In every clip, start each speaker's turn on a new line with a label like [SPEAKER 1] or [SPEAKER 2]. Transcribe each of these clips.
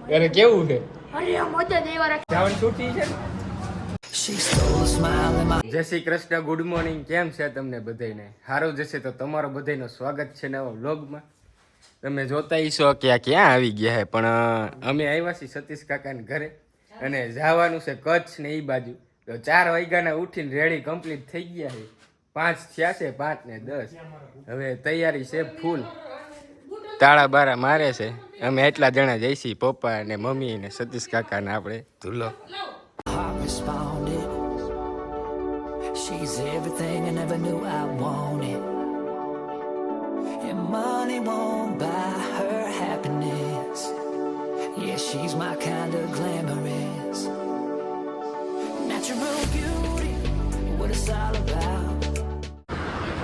[SPEAKER 1] અરે કેવું છે? જય શ્રી કૃષ્ણ, ગુડ મોર્નિંગ. કેમ છે તમને બધાને? સારું જશે તો તમારો બધાનો સ્વાગત છે નવા વ્લોગમાં. તમે જોતા હશો કે આ ક્યાં આવી ગયા છે, પણ અમે આવ્યા છીએ સતીશ કાકાના ઘરે અને જવાનું છે કચ્છ ને એ બાજુ. તો 4 વાગ્યાના ઉઠીને રેડી કમ્પ્લીટ થઈ ગયા છે. 5 થયા છે, 5 ને 10. હવે તૈયારી છે ફૂલ. તાળા બારા મારે છે. અમે એટલા જણા જઈશી, પપ્પા અને મમ્મી ને સતીશ કાકા ને આપણે ધૂલો. She's everything I never knew I wanted, and money won't buy her happiness. Yeah, she's my kind of glamorous, natural beauty, what it's all about.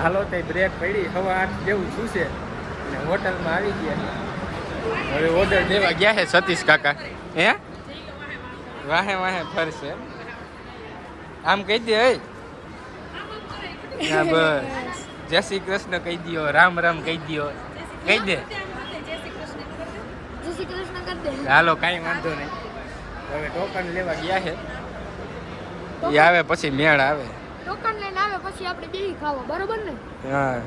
[SPEAKER 1] હાલો તે બ્રેક પડી, 8:15 જેવું શું છે અને હોટલમાં આવી ગયા. હવે ઓર્ડર દેવા ગયા છે સતીશ કાકા. હે વાહે વાહે ફરશે, આમ કહી દે. હા બસ, જય શ્રી કૃષ્ણ કહી દો, રામ રામ કહી દો, કહી દે. હાલો કાંઈ વાંધો નહીં. હવે ટોકન લેવા ગયા છે, એ આવે પછી મેળ આવે.
[SPEAKER 2] ટોકન લઈને આવે પછી આપણે બેહી ખાવા, બરોબર ને?
[SPEAKER 1] હા.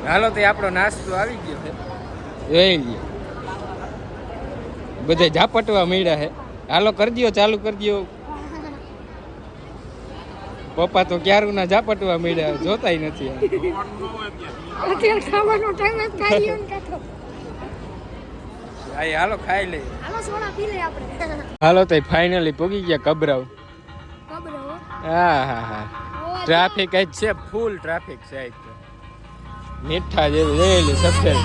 [SPEAKER 1] હાલો તે આપણો નાસ્તો આવી ગયો છે, જોઈ લ્યો. બધે ઝાપટવા મળ્યા છે. હાલો કરી દો, ચાલુ કરી દો. પપ્પા તો ક્યારું ના ઝાપટવા મળ્યા, જોતાય નથી.
[SPEAKER 2] અત્યારે ખાવાનો ટાઈમ જ ખાઈ લ્યો ને કાકો.
[SPEAKER 1] આય હાલો ખાઈ લે.
[SPEAKER 2] હાલો સોડા પી લે આપણે.
[SPEAKER 1] હાલો તો ફાઇનલી પહોંચી ગયા કબરાવ.
[SPEAKER 2] કબરાવ?
[SPEAKER 1] હા હા હા. ટ્રાફિક જ છે, ફૂલ ટ્રાફિક છે. મીઠા જેવું જોયેલું સફેદ.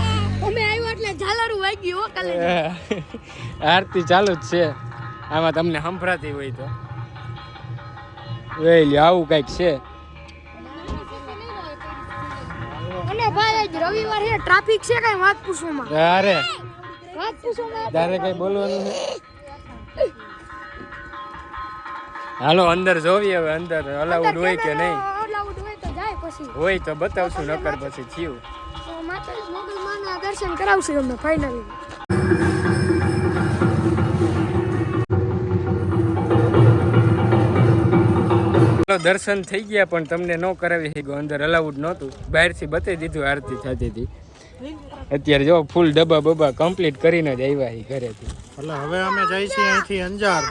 [SPEAKER 2] અમે આવ્યો એટલે ઝાલરું વાગી હો કાલે.
[SPEAKER 1] આરતી ચાલુ જ છે. આમાં તમને સંભળાતી હોય તો જોઈ લ્યો, આવું કઈક છે.
[SPEAKER 2] અને ભાઈ આજ રવિવાર છે, ટ્રાફિક છે કઈ વાત પૂછવામાં?
[SPEAKER 1] અરે
[SPEAKER 2] વાત પૂછવામાં
[SPEAKER 1] તારે કઈ બોલવાનું છે? હાલો અંદર જોવી, હવે અંદર અલાઉડ હોય કે નહીં.
[SPEAKER 2] અલાઉડ હોય તો જાય, પછી
[SPEAKER 1] હોય તો બતાવશું, નકર પછી થયું.
[SPEAKER 2] તો માતાજી મોગલમાના દર્શન કરાવશું અમને ફાઇનલી.
[SPEAKER 1] દર્શન થઈ ગયા, પણ તમને ન કરાવી શક્યો, અંદર અલાઉડ નહોતું. બહારથી બતાવી દીધું આરતી થતી હતી. અત્યારે જો ફૂલ ડબ્બા બબ્બા કમ્પ્લીટ કરીને જ આવ્યા ઘરેથી.
[SPEAKER 3] એટલે હવે અમે જઈ છીએ અહીંથી અંજાર,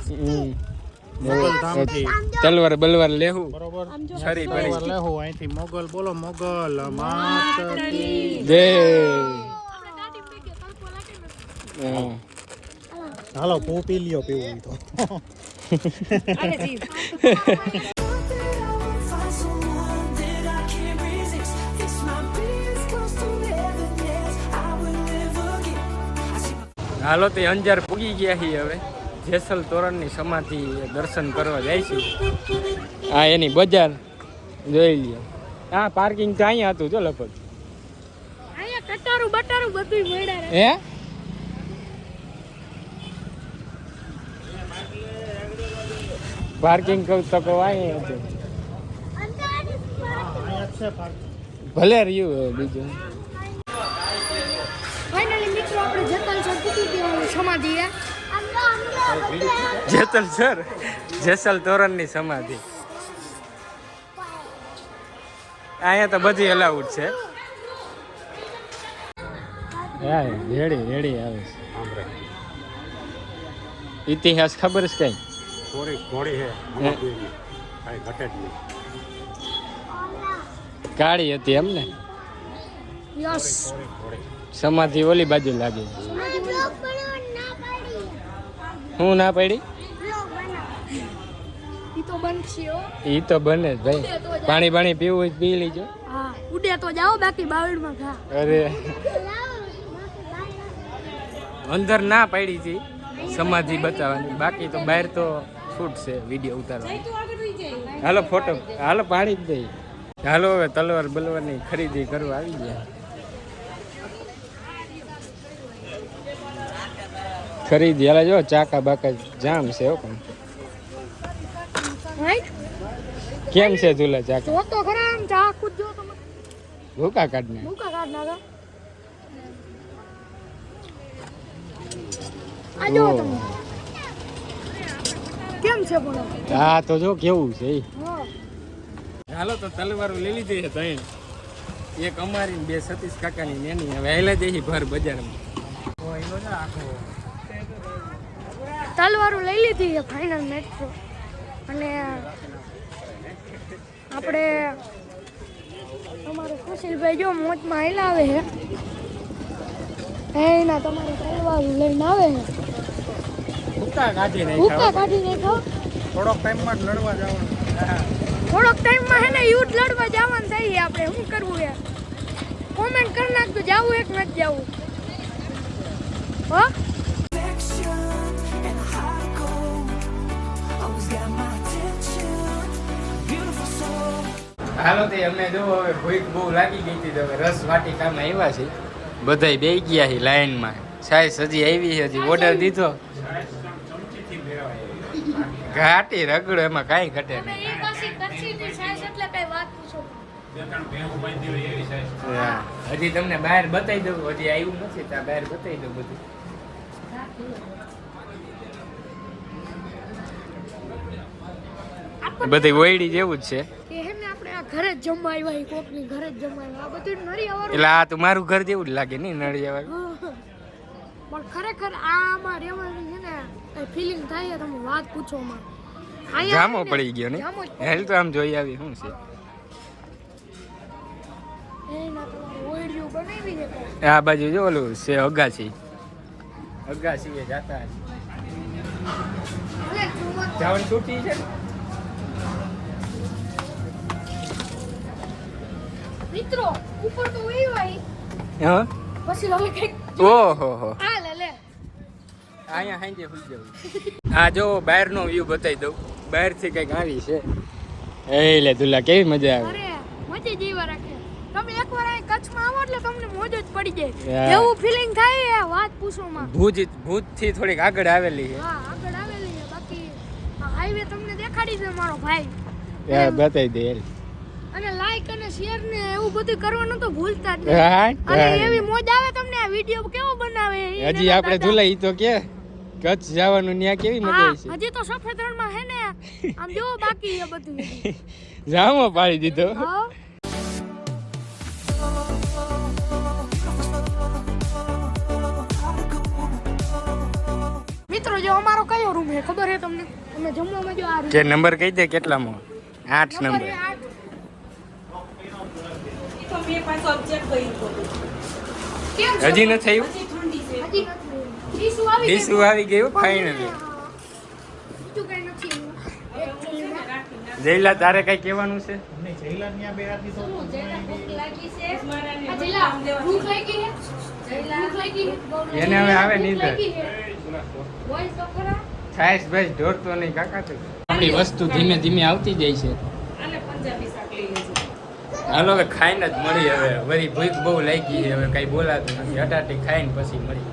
[SPEAKER 3] મોગલધામથી.
[SPEAKER 1] તલવાર બલવાર લેવું,
[SPEAKER 3] બરોબર,
[SPEAKER 1] છરી બરી
[SPEAKER 3] લેવું અહીંથી. મોગલ બોલો, મોગલ માત કી
[SPEAKER 1] જય.
[SPEAKER 3] હાલો પો પી લ્યો, પીવું તો.
[SPEAKER 1] હાલો તે અંજાર પૂગી ગયા છીએ. હવે જેસલ તોરણની સમાધિ દર્શન કરવા જાય છે. આ એની બજાર જોઈ લ્યો. હા પાર્કિંગ તો અહીંયા હતું જો લગભગ.
[SPEAKER 2] અહીંયા કટારું બટારું બધું મળ્યા.
[SPEAKER 1] હે પાર્કિંગ કહું તો કહું અહીંયા હતું. ભલે રહ્યું બીજું.
[SPEAKER 2] ફાઇનલી મિત્રો આપણે જેતલ સર પૂકી દેવાનું સમાધિ હે.
[SPEAKER 1] જેતલ સર જેસલ તોરણની સમાધિ. અહીંયા તો બધી અલાઉડ છે. હા રેડી રેડી આવે છે. ઇતિહાસ ખબર છે કઈ?
[SPEAKER 3] ઘોડી હે, કઈ ઘટે જ નહીં.
[SPEAKER 1] કાળી હતી એમ ને?
[SPEAKER 2] યસ.
[SPEAKER 1] સમાધિ ઓલી બાજુ લાગે. હું ના પડી?
[SPEAKER 2] ઈ તો બનશે હો.
[SPEAKER 1] ઈ તો બને જ ભાઈ. પાણી પાણી પીવું હોય પી લીજો.
[SPEAKER 2] હા ઉડે તો જાઓ, બાકી બાવળમાં ઘા.
[SPEAKER 1] અરે અંદર ના પડી હતી સમાધિ બતાવવાની, બાકી તો બહાર તો છૂટ છે વિડીયો ઉતારવાની. હાલો ફોટો, હાલો પાડી જ દઈ. હાલો હવે તલવાર બલવારની ખરીદી કરવા આવી ગયા. ખરીદી હાલે જો ચાકા બાકા જામ છે. હો પણ કેમ છે ઝૂલા ચાકા
[SPEAKER 2] જો તો ખરા આમ ચા કૂદ જો તમે
[SPEAKER 1] ભૂકા કાઢને
[SPEAKER 2] મુકા કાઢ નાખો આ જો તમે કેમ છે પણ
[SPEAKER 1] હા તો જો કેવું છે ઈ.
[SPEAKER 2] હા
[SPEAKER 1] હાલો તો તલવારો લઈ લીધી છે ત્રણ એક અમારી ને બે સતીશ કાકાની નેની હવે આયલા જઈ ભર બજારમાં
[SPEAKER 2] તલવારું લઈ લીધી છે ફાઇનલ મેટ્રો અને આપણે અમારે સુશીલભાઈ જો મોજમાં હેલાવે છે એના તમારે તલવારું લઈને આવે છે
[SPEAKER 1] ભૂકા કાઢી
[SPEAKER 2] ભૂકા કાઢી નાખો
[SPEAKER 3] થોડોક ટાઈમમાં જ લડવા જવાનું.
[SPEAKER 2] થોડોક ટાઈમમાં હે ને યુદ્ધ લડવા જવાનું થાય છે આપણે શું કરવું છે કોમેન્ટ કરી નાખજો જાવું એક નથી જાવું હો
[SPEAKER 1] હાલો તે અમે જો હવે ભૂખ બહુ લાગી ગઈ હતી તો હવે રસ વાટિકામાં આવ્યા છે બધાય બે ગયા છે લાઈનમાં સાઈઝ હજી આવી છે હજી ઓર્ડર દીધો ઘાટી રગડો એમાં કાંઈ ઘટે
[SPEAKER 2] તમે
[SPEAKER 1] નહીં
[SPEAKER 2] એ પાછી કચ્છી ની સાઈઝ એટલે કઈ વાત પૂછો
[SPEAKER 1] હા. હજી તમને બહાર બતાવી દઉં હજી આવ્યું નથી ત્યાં બહાર બતાવી દઉં બધું બધી ઓયડી જેવું જ છે
[SPEAKER 2] કે હે ને આપણે આ ઘરે જ જમવા આવ્યા કોકની ઘરે જ જમવા આવ્યા આ બધું નરી આવરું
[SPEAKER 1] એટલે આ તો મારું ઘર જેવું જ લાગે નહીં નળિયા
[SPEAKER 2] પણ ખરેખર આમાં રહેવાની છે ને કઈ ફિલિંગ થાય છે તમે વાત પૂછો માં
[SPEAKER 1] જામો પડી ગયો ને
[SPEAKER 2] જામો જ
[SPEAKER 1] હેલ તો આમ જોઈ આવી શું છે
[SPEAKER 2] એના તમારે ઓયડિયું બનાવી છે કાંઈ.
[SPEAKER 1] આ બાજુ જો ઓલું છે અગાસી અગાસી એ જાતા
[SPEAKER 2] ભલે જોવા
[SPEAKER 1] જાવન છૂટી છે ને?
[SPEAKER 2] મિત્રો ઉપર તો વહી
[SPEAKER 1] હા
[SPEAKER 2] પછી હવે કઈક
[SPEAKER 1] ઓહો હો
[SPEAKER 2] આ લે લે
[SPEAKER 1] અહીંયા હાંજે હુઈ જવું આ જો બહારનો વ્યૂ બતાવી દઉં બહારથી કંઈક આવી છે એ લે દુલ્લા કેવી મજા આવે
[SPEAKER 2] અરે મજા જેવા રાખે તમે એકવાર અહીં કચ્છમાં આવો એટલે તમને મોજ જ પડી જાય
[SPEAKER 1] Yeah.
[SPEAKER 2] એવું ફિલિંગ થાય એ વાત પૂછો માં
[SPEAKER 1] ભુજથી થોડીક આગળ આવેલી છે
[SPEAKER 2] હા આગળ આવેલી છે બાકી આ હાઈવે તમને દેખાડી દે મારો ભાઈ
[SPEAKER 1] બતાવી દે હેલ.
[SPEAKER 2] અને લાઈક અને શેર ને એવું બધું કરવાનું તો ભૂલતા જ નહીં
[SPEAKER 1] હા,
[SPEAKER 2] અને
[SPEAKER 1] હા.
[SPEAKER 2] એવી મોજ આવે તમને આ વિડિયો કેવો બનાવે ઈ
[SPEAKER 1] હજી
[SPEAKER 2] એના
[SPEAKER 1] આપણે
[SPEAKER 2] દાદા.
[SPEAKER 1] ઝુલા ઈ તો કે કચ્છ જવાનું ત્યાં કેવી મજા
[SPEAKER 2] હા,
[SPEAKER 1] આવી
[SPEAKER 2] હજી તો સફેદ રણમાં હે ને આમ જો બાકી છે બધું
[SPEAKER 1] છે જામો પાડી દીધો
[SPEAKER 2] હા મિત્રો જો અમારો કયો રૂમ છે ખબર છે તમને અમે જમવામાં જો આ
[SPEAKER 1] કે નંબર કહી દે કેટલામાં 8
[SPEAKER 2] નંબર
[SPEAKER 1] નંબર
[SPEAKER 2] છે 8 કેમ છે?
[SPEAKER 1] હજી ન થયું
[SPEAKER 2] હજી નથી ડીશું આવી ગઈ.
[SPEAKER 1] ડીશું આવી ગયું ફાઇનલી
[SPEAKER 2] બીજું કઈ નથી
[SPEAKER 1] જયલા તારે કઈ કહેવાનું છે
[SPEAKER 3] નહીં, જયલા ત્યાં બે રાતી તો
[SPEAKER 2] આ જિલ્લા ભૂખ લાગી છે ભૂખ લાગી છે
[SPEAKER 1] એને હવે આવે નીંદર.
[SPEAKER 2] ભૂખ લાગી છે. બોલ તો ખરા
[SPEAKER 1] છાઈસ ભાઈ ઢોરતો નહીં કાકા તો આપણી વસ્તુ ધીમે ધીમે આવતી જાય છે હાલો હવે ખાઈને જ મળી હવે વળી ભૂખ બહુ લાગી છે હવે કઈ બોલાતું નથી હટાટી ખાઈને પછી મળી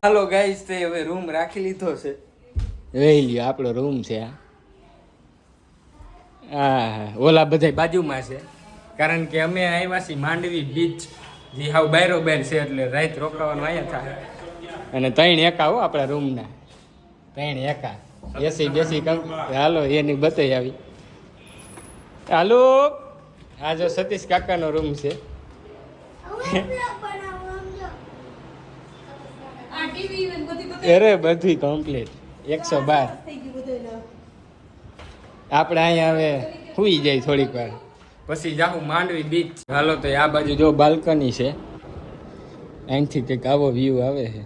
[SPEAKER 1] હાલો ગાઈસ તે હવે રૂમ રાખી લીધો છે રહી લ્યો આપણો રૂમ છે આ ઓલા બધા બાજુમાં છે કારણ કે અમે આવ્યા છીએ માંડવી બીચ જે હાવ બાયરો બાર છે એટલે રાત રોકાવાનું અહીંયા થાય અને 3 એકા હો આપણા રૂમના 3 એકા એસી બેસી હાલો એની બતાવી આવી હાલો આ જો સતીશ કાકાનો રૂમ છે અરે બધું કમ્પ્લીટ 112 આપણે અહીંયા હવે સુઈ જાય થોડીક વાર પછી જાઉં માંડવી બીચ હાલો તો આ બાજુ જો બાલ્કની છે અહીંથી કંઈક આવો વ્યૂ આવે છે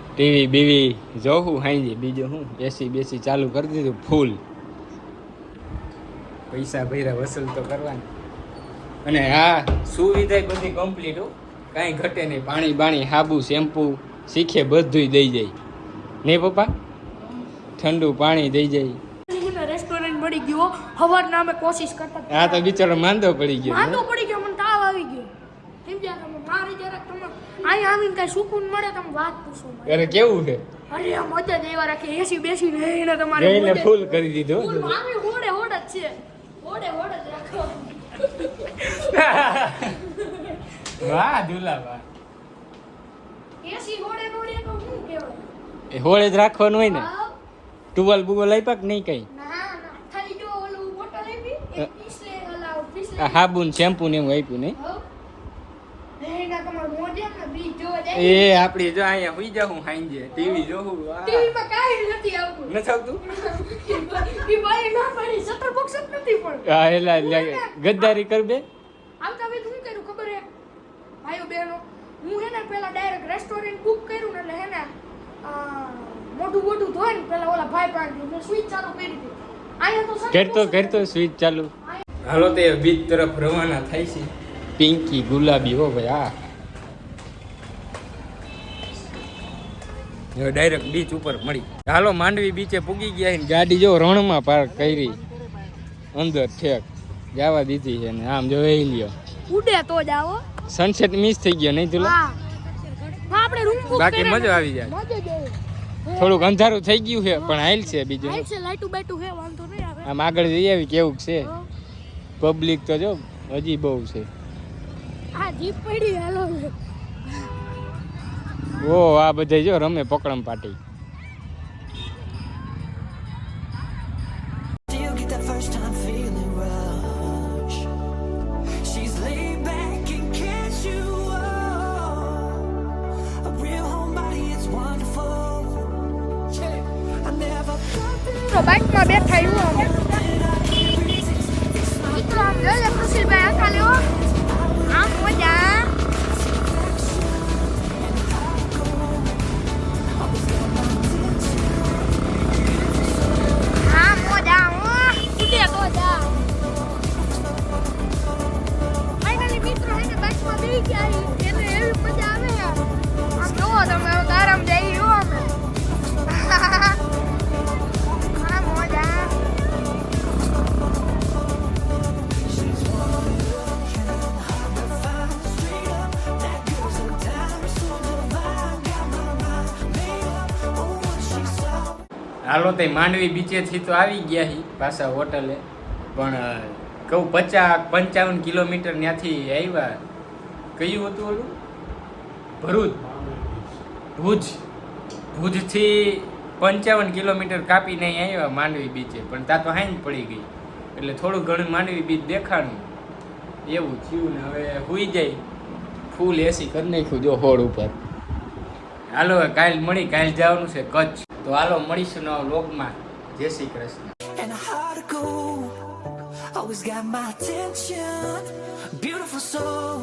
[SPEAKER 1] ટીવી બીવી જોવું હાંજી બીજું શું એસી બેસી ચાલુ કરી દીધું ફૂલ પૈસા ભર્યા વસૂલ તો કરવાની અને હા સુવિધા બધી કમ્પ્લીટ હો કાંઈ ઘટે નહીં પાણી બાણી સાબુ શેમ્પુ શીખે બધુંય દઈ જાય નહીં પપ્પા ઠંડુ પાણી દઈ જાય.
[SPEAKER 2] રેસ્ટોરન્ટ મળી ગયો. હવારના અમે કોશિશ કરતા
[SPEAKER 1] આ તો બિચારો માંદો પડી ગયો.
[SPEAKER 2] માંદો પડી ગયો, મને તાવ આવી ગયો. સમજ્યા તમે? મારે જરાક તમે અહીંયા આવીને કઈ સુકૂન મળે, તમે વાત પૂછો.
[SPEAKER 1] અરે કેવું છે?
[SPEAKER 2] અરે આ મજા જ એવા રાખે, એસી બેસી ને તમારે
[SPEAKER 1] ગઈને ફૂલ કરી દીધો.
[SPEAKER 2] ફૂલ આવી હોડે હોડ જ છે. હોડે હોડ જ રાખો.
[SPEAKER 1] વાહ દુલા વાહ.
[SPEAKER 2] એસી હોડે હોડે તો શું કહેવાય?
[SPEAKER 1] એ હોળે જ રાખવાનું હોય ને.
[SPEAKER 2] હા.
[SPEAKER 1] ટુવાલ બુગલ આપ્યા કે નહીં કઈ?
[SPEAKER 2] ના ના, ખાલી જો ઓલું બોટલ આપી, એક પીસલે હલાવ પીસલે.
[SPEAKER 1] આ સાબુન શેમ્પુ ને એવું આપ્યું નહીં?
[SPEAKER 2] હો. એના તમાર મોઢે ને બીજ જોવા જાય.
[SPEAKER 1] એ આપડી જો અહીંયા હુઈ જાઉં હાંજે ટીવી જોઉં.
[SPEAKER 2] ટીવી માં કાઈ નથી આવતું.
[SPEAKER 1] નથી આવતું?
[SPEAKER 2] ઈ બાઈ ના પડી, શટર બોક્સ જ નથી પણ.
[SPEAKER 1] હા એલા ગદ્દારી કર બે.
[SPEAKER 2] આવતા વેત હું કર્યું ખબર હે ભાઈઓ બહેનો, હું હે ને પેલા ડાયરેક્ટ રેસ્ટોરન્ટ બુક કર્યું ને એટલે હે ને મોઢું મોઢું ધોઈને પેલા ઓલા ભાઈ પાસે મેં સ્વિચ ચાલુ કરી દીધી. અહીંયા તો
[SPEAKER 1] કરતો સ્વિચ ચાલુ. હાલો તે બીચ તરફ રવાના થાય છે. પિંકી ગુલાબી હો ભાઈ. હા હવે ડાયરેક્ટ બીચ ઉપર મળી. હાલો માંડવી બીચે પૂગી ગયા ને ગાડી જો રણમાં પાર્ક કરી અંદર ઠેક જવા દીધી છે ને આમ જો એ લ્યો
[SPEAKER 2] ઉડે તો જ આવો.
[SPEAKER 1] સનસેટ મિસ થઈ ગયો નહીં તુલા?
[SPEAKER 2] હા આપણે રૂમ બુક
[SPEAKER 1] બાકી મજા આવી જાય.
[SPEAKER 2] મજા જ આવે.
[SPEAKER 1] થોડુંક અંધારું થઈ ગયું છે પણ હાલ છે બીજું.
[SPEAKER 2] હાલ છે, લાઈટુ બાઈટુ હે, વાંધો નહીં આવે.
[SPEAKER 1] આમ આગળ જઈ આવી કેવું છે. પબ્લિક તો જો હજી બહુ છે.
[SPEAKER 2] આ જીપ પડી હાલો.
[SPEAKER 1] ઓ આ બધા જો રમે પકડમ પાટી.
[SPEAKER 4] Do you get that first time feeling rush? She's laid back and catch you up. A real homebody, it's wonderful. I never thought that
[SPEAKER 2] તો બાઇકમાં બેઠા હું અમે મિત્રો આમ જોઈ લે સુશીલભાઈ આખા લેવો આમ મજા. આમ મજા ઉડે તો જા. ફાઇનલી મિત્રો હે ને બાઇકમાં બેસી ગયા એને એવી મજા આવે યાર. આમ જોવો તમે આરામ જઈ હો અમે.
[SPEAKER 1] હાલો તે માંડવી બીચેથી તો આવી ગયા હી પાછા હોટલે. પણ કહું 55 કિલોમીટર ત્યાંથી આવ્યા. કયું હતું ઓલું? ભુજથી 55 કિલોમીટર કાપીને અહીં આવ્યા માંડવી બીચે. પણ ત્યાં તો હાઈન પડી ગઈ એટલે થોડું ઘણું માંડવી બીચ દેખાણું એવું થયું ને હવે હુઈ જાય. ફૂલ એસી કરી નાખ્યું જો હોડ ઉપર. હાલો કાલ મળી, કાલ જવાનું છે કચ્છ. તો હાલો મળીશું નવા વ્લોગમાં. જય Shri Krishna.
[SPEAKER 4] and a heart of gold always got my attention. Beautiful soul.